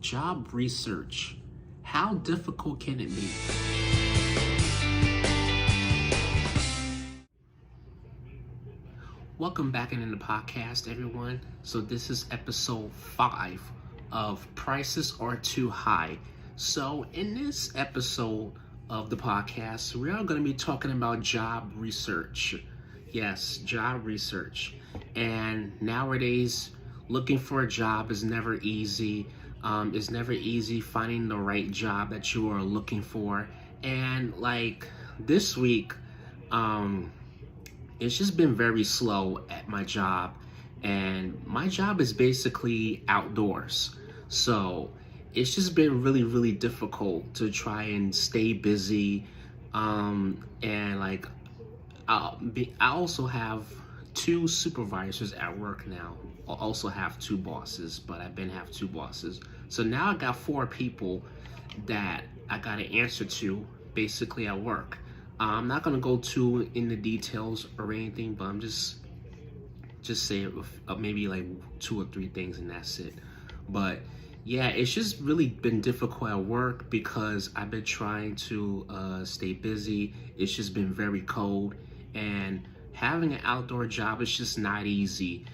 Job research. How difficult can it be? Welcome back into the podcast, everyone. So this is episode 5 of Prices Are Too High. So in this episode of the podcast, we are going to be talking about job research. Yes, job research. And nowadays, looking for a job is never easy. It's never easy finding the right job that you are looking for. And like this week, it's just been very slow at my job. And my job is basically outdoors. So it's just been really difficult to try and stay busy. And like, I also have 2 supervisors at work now. I also have 2 bosses, but I've been have 2 bosses. So now I got 4 people that I got to answer to basically at work. I'm not gonna go too in the details or anything, but I'm just say maybe like 2 or 3 things and that's it. But yeah, it's just really been difficult at work because I've been trying to stay busy. It's just been very cold, and having an outdoor job is just not easy.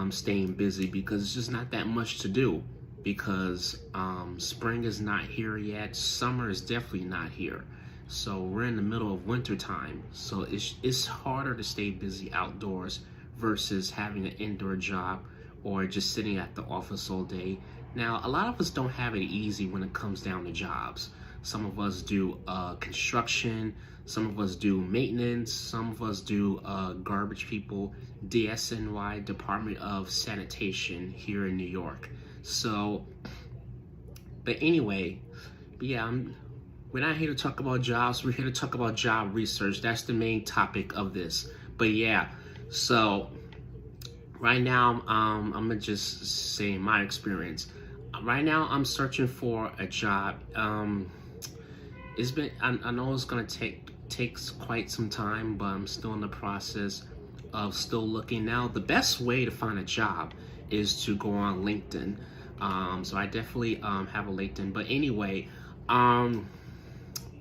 Staying busy because it's just not that much to do, because spring is not here yet. Summer is definitely not here. So we're in the middle of winter time. So it's harder to stay busy outdoors versus having an indoor job or just sitting at the office all day. Now, a lot of us don't have it easy when it comes down to jobs. Some of us do construction, some of us do maintenance, some of us do garbage people, DSNY, Department of Sanitation here in New York. So, but anyway, yeah, we're not here to talk about jobs, we're here to talk about job research. That's the main topic of this. But yeah, so right now, I'm gonna just say my experience. Right now, I'm searching for a job. It's been, I know it's gonna takes quite some time, but I'm still in the process of still looking. Now, the best way to find a job is to go on LinkedIn. So I definitely have a LinkedIn. But anyway,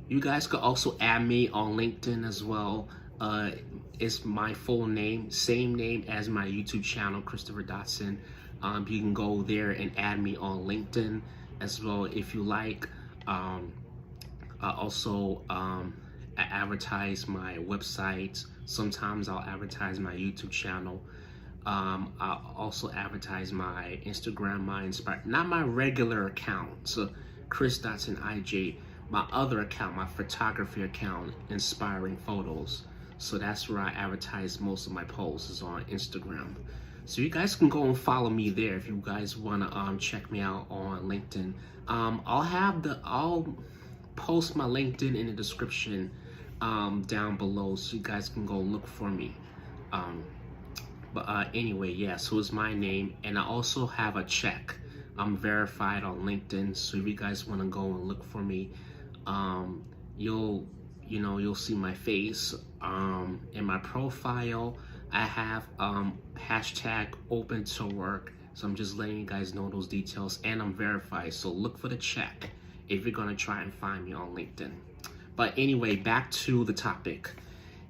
you guys could also add me on LinkedIn as well. It's my full name, same name as my YouTube channel, Christopher Dotson. You can go there and add me on LinkedIn as well if you like. I also I advertise my website. Sometimes I'll advertise my YouTube channel. I'll also advertise my Instagram, not my regular account, so Chris Dotson IJ, my other account, my photography account, Inspiring Photos. So that's where I advertise most of my posts, is on Instagram. So you guys can go and follow me there if you guys wanna check me out on LinkedIn. I'll post my LinkedIn in the description down below, so you guys can go look for me. But anyway, yeah, so it's my name, and I also have a check. I'm verified on LinkedIn, so if you guys want to go and look for me, you'll see my face. In my profile, I have hashtag open to work. So I'm just letting you guys know those details, and I'm verified. So look for the check if you're gonna try and find me on LinkedIn. But anyway, back to the topic.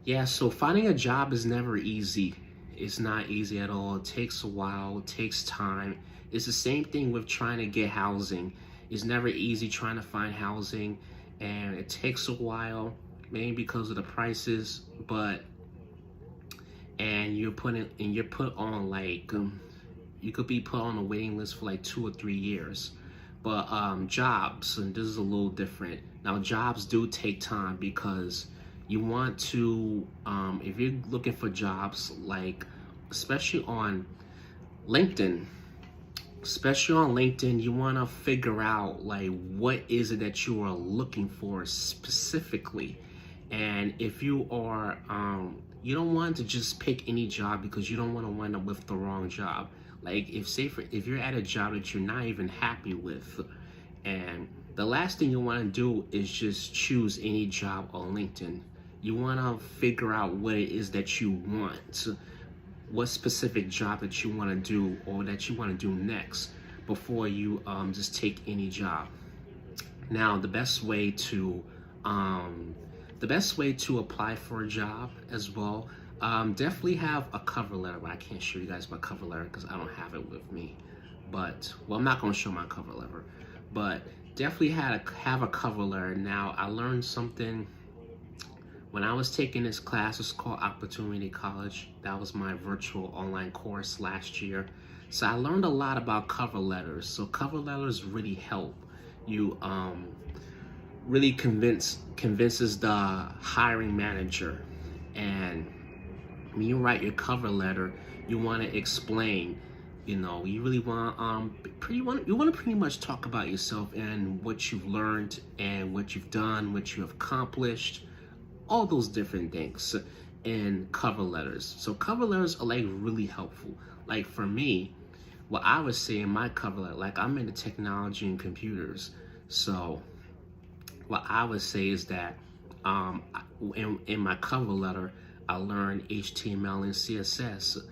Yeah, so finding a job is never easy. It's not easy at all. It takes a while, it takes time. It's the same thing with trying to get housing. It's never easy trying to find housing, and it takes a while, maybe because of the prices, and you're put on like, you could be put on a waiting list for like 2 or 3 years. But jobs, and this is a little different. Now, jobs do take time because you want to, if you're looking for jobs, like especially on LinkedIn, you want to figure out like what is it that you are looking for specifically. And if you are, you don't want to just pick any job because you don't want to wind up with the wrong job. Like if you're at a job that you're not even happy with, and the last thing you want to do is just choose any job on LinkedIn. You want to figure out what it is that you want, what specific job that you want to do or that you want to do next. before you just take any job. Now, um, the best way to apply for a job as well, definitely have a cover letter. But I can't show you guys my cover letter because I don't have it with me. But well, I'm not going to show my cover letter, but definitely have a cover letter. Now, I learned something when I was taking this class. It's called Opportunity College. That was my virtual online course last year. So I learned a lot about cover letters. So cover letters really help you, really convinces the hiring manager. And when you write your cover letter, you want to explain, you really want you want to pretty much talk about yourself and what you've learned and what you've done, what you have accomplished, all those different things in cover letters. So cover letters are like really helpful. Like for me, what I would say in my cover letter, like I'm into technology and computers, so what I would say is that in my cover letter, I learned HTML and CSS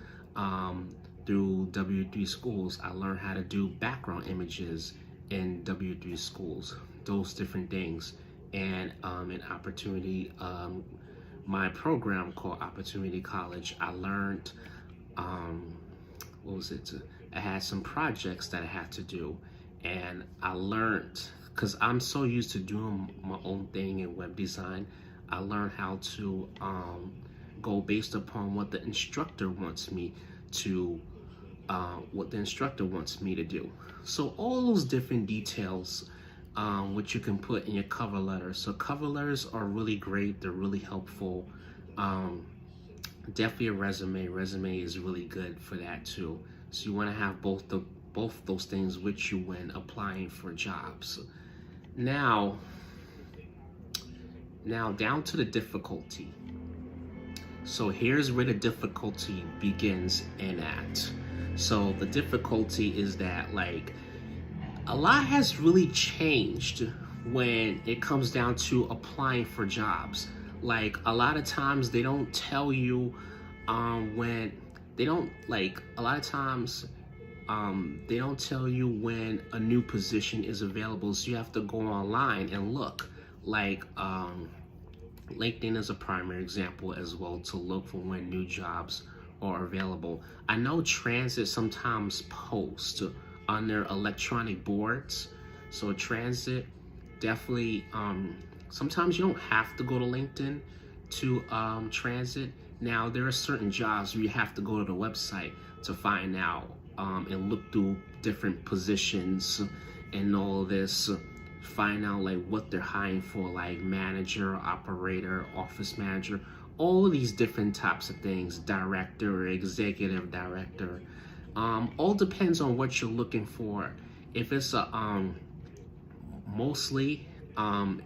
through W3 Schools. I learned how to do background images in W3 Schools, those different things. And in Opportunity, my program called Opportunity College, I learned, what was it? I had some projects that I had to do, and I learned, because I'm so used to doing my own thing in web design, I learned how to go based upon what the instructor wants me to do. So all those different details, which you can put in your cover letter. So cover letters are really great. They're really helpful. Definitely a resume. Resume is really good for that too. So you want to have both those things with you when applying for jobs. Now down to the difficulty. So here's where the difficulty begins in at. So the difficulty is that, like, a lot has really changed when it comes down to applying for jobs. Like, a lot of times they don't tell you when a new position is available, so you have to go online and look. Like, LinkedIn is a primary example as well to look for when new jobs are available. I know Transit sometimes post on their electronic boards. So Transit definitely, sometimes you don't have to go to LinkedIn to Transit. Now, there are certain jobs where you have to go to the website to find out and look through different positions and all this, find out like what they're hiring for, like manager, operator, office manager, all of these different types of things, director, executive director. All depends on what you're looking for. If it's a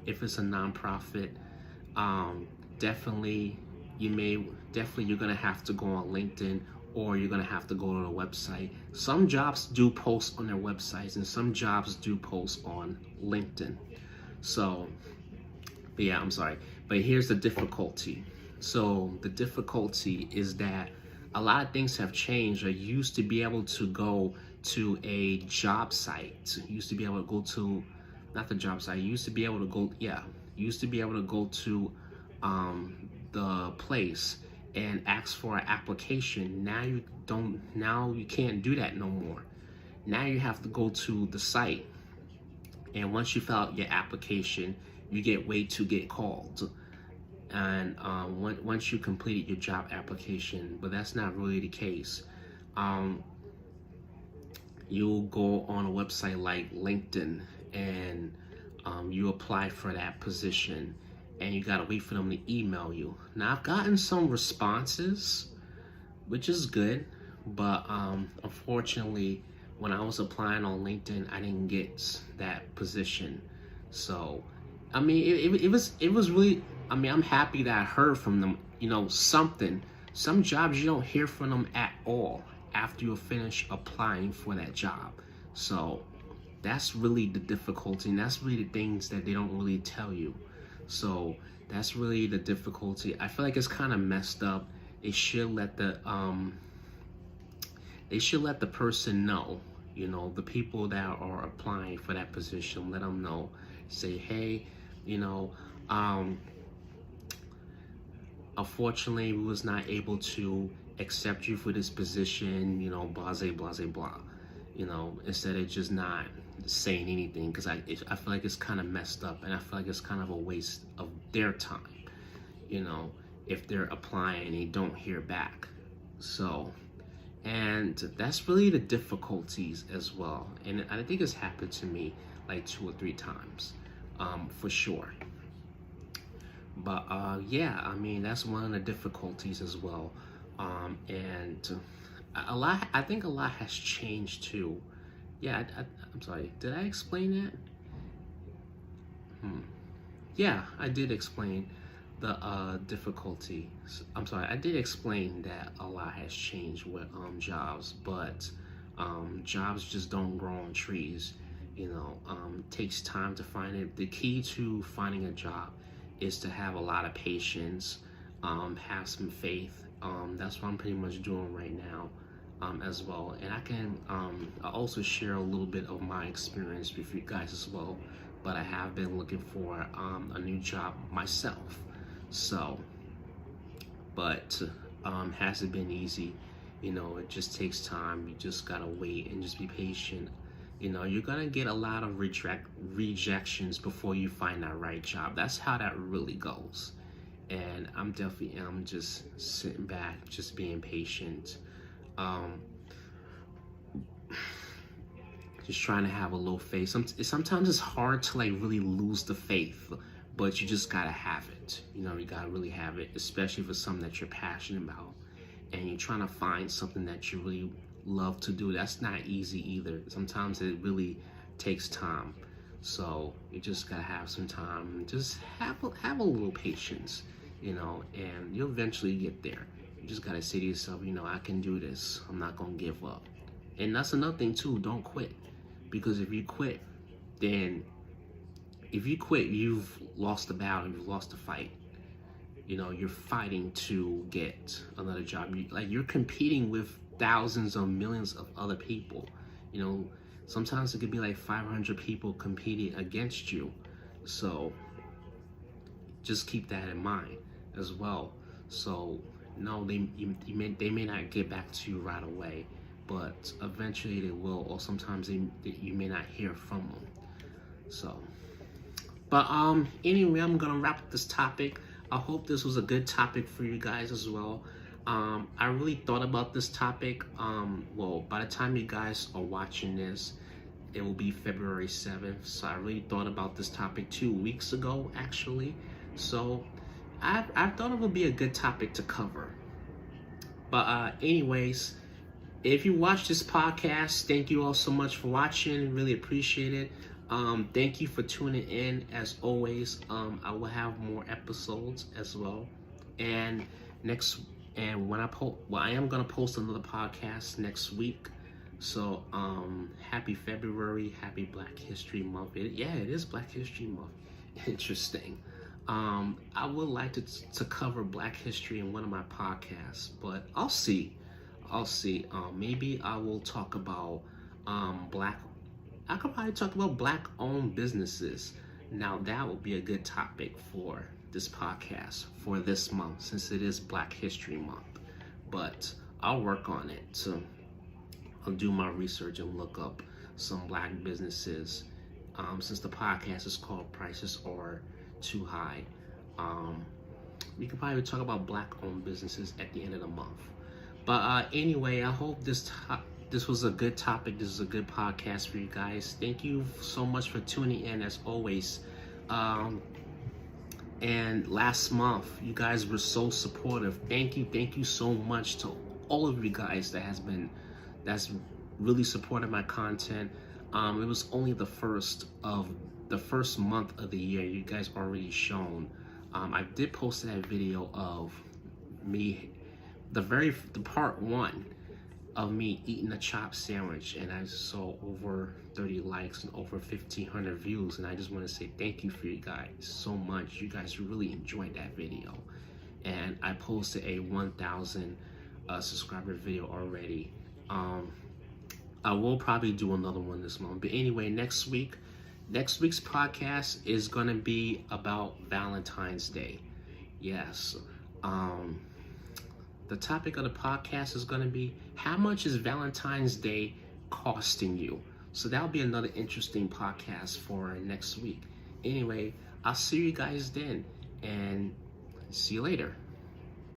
if it's a nonprofit, definitely you're gonna have to go on LinkedIn, or you're gonna have to go to the website. Some jobs do post on their websites, and some jobs do post on LinkedIn. So, but yeah, I'm sorry. But here's the difficulty. So the difficulty is that a lot of things have changed. I used to be able to go to a job site. Used to be able to go to, not the job site. Used to be able to go, used to be able to go to the place and ask for an application. Now you don't. Now you can't do that no more. Now you have to go to the site, and once you fill out your application, you wait to get called. And once you completed your job application, but that's not really the case. You'll go on a website like LinkedIn, and you apply for that position, and you gotta wait for them to email you. Now, I've gotten some responses, which is good, but unfortunately, when I was applying on LinkedIn, I didn't get that position. So, I mean, it was really, I mean, I'm happy that I heard from them, something. Some jobs you don't hear from them at all after you finish applying for that job. So that's really the difficulty, and that's really the things that they don't really tell you. So that's really the difficulty. I feel like it's kind of messed up. They should let the person know You know, the people that are applying for that position, let them know. Say, hey, you know, um, unfortunately, we was not able to accept you for this position, you know, blase, blase, blah. You know, instead of just not saying anything, because I feel like it's kind of messed up, and I feel like it's kind of a waste of their time, you know, if they're applying and they don't hear back. So, and that's really the difficulties as well. And I think it's happened to me like 2 or 3 times, for sure. But yeah, I mean, that's one of the difficulties as well. And a lot, I think a lot has changed too. Yeah, I'm sorry, did I explain that? Yeah, I did explain the difficulty. I'm sorry, I did explain that a lot has changed with jobs, but jobs just don't grow on trees. You know, takes time to find it. The key to finding a job is to have a lot of patience, have some faith. That's what I'm pretty much doing right now, as well. And I also share a little bit of my experience with you guys as well. But I have been looking for a new job myself. So, but hasn't been easy. You know, it just takes time. You just gotta wait and just be patient. You know, you're gonna get a lot of rejections before you find that right job. That's how that really goes. And I'm just sitting back, just being patient. Um, just trying to have a little faith. Sometimes it's hard to like really lose the faith, but you just gotta have it. You know, you gotta really have it, especially for something that you're passionate about, and you're trying to find something that you really love to do. That's not easy either. Sometimes it really takes time. So you just gotta have some time. Just have a little patience, you know, and you'll eventually get there. You just gotta say to yourself, you know, I can do this. I'm not gonna give up. And that's another thing too. Don't quit, because if you quit, you've lost the battle. You've lost the fight. You know, you're fighting to get another job. You're competing with thousands or millions of other people. You know, sometimes it could be like 500 people competing against you. So just keep that in mind as well. So no, they may not get back to you right away, but eventually they will, or sometimes you may not hear from them. So, but anyway, I'm gonna wrap up this topic. I hope this was a good topic for you guys as well. I really thought about this topic. Well, by the time you guys are watching this, it will be February 7th. So I really thought about this topic 2 weeks ago, actually. So I thought it would be a good topic to cover. But anyways, if you watch this podcast, thank you all so much for watching. Really appreciate it. Thank you for tuning in. As always, I will have more episodes as well. And when I am gonna post another podcast next week. So happy February, happy Black History Month. It is Black History Month. Interesting. I would like to cover Black history in one of my podcasts, but I'll see. Maybe I will talk about I could probably talk about Black-owned businesses. Now that would be a good topic for this podcast for this month, since it is Black History Month. But I'll work on it. So I'll do my research and look up some Black businesses. Since the podcast is called Prices Are Too High, we could probably talk about Black-owned businesses at the end of the month. But anyway, I hope this was a good topic. This is a good podcast for you guys. Thank you so much for tuning in, as always. And last month, you guys were so supportive. Thank you so much to all of you guys that's really supported my content. It was only the first month of the year. You guys already shown. I did post that video of me, the part 1 of me eating a chopped sandwich, and I saw over 30 likes and over 1,500 views. And I just want to say thank you for you guys so much. You guys really enjoyed that video. And I posted a 1,000 subscriber video already I will probably do another one this month. But anyway, next week's podcast is gonna be about Valentine's Day. Yes. The topic of the podcast is gonna be how much is Valentine's Day costing you? So that'll be another interesting podcast for next week. Anyway, I'll see you guys then, and see you later.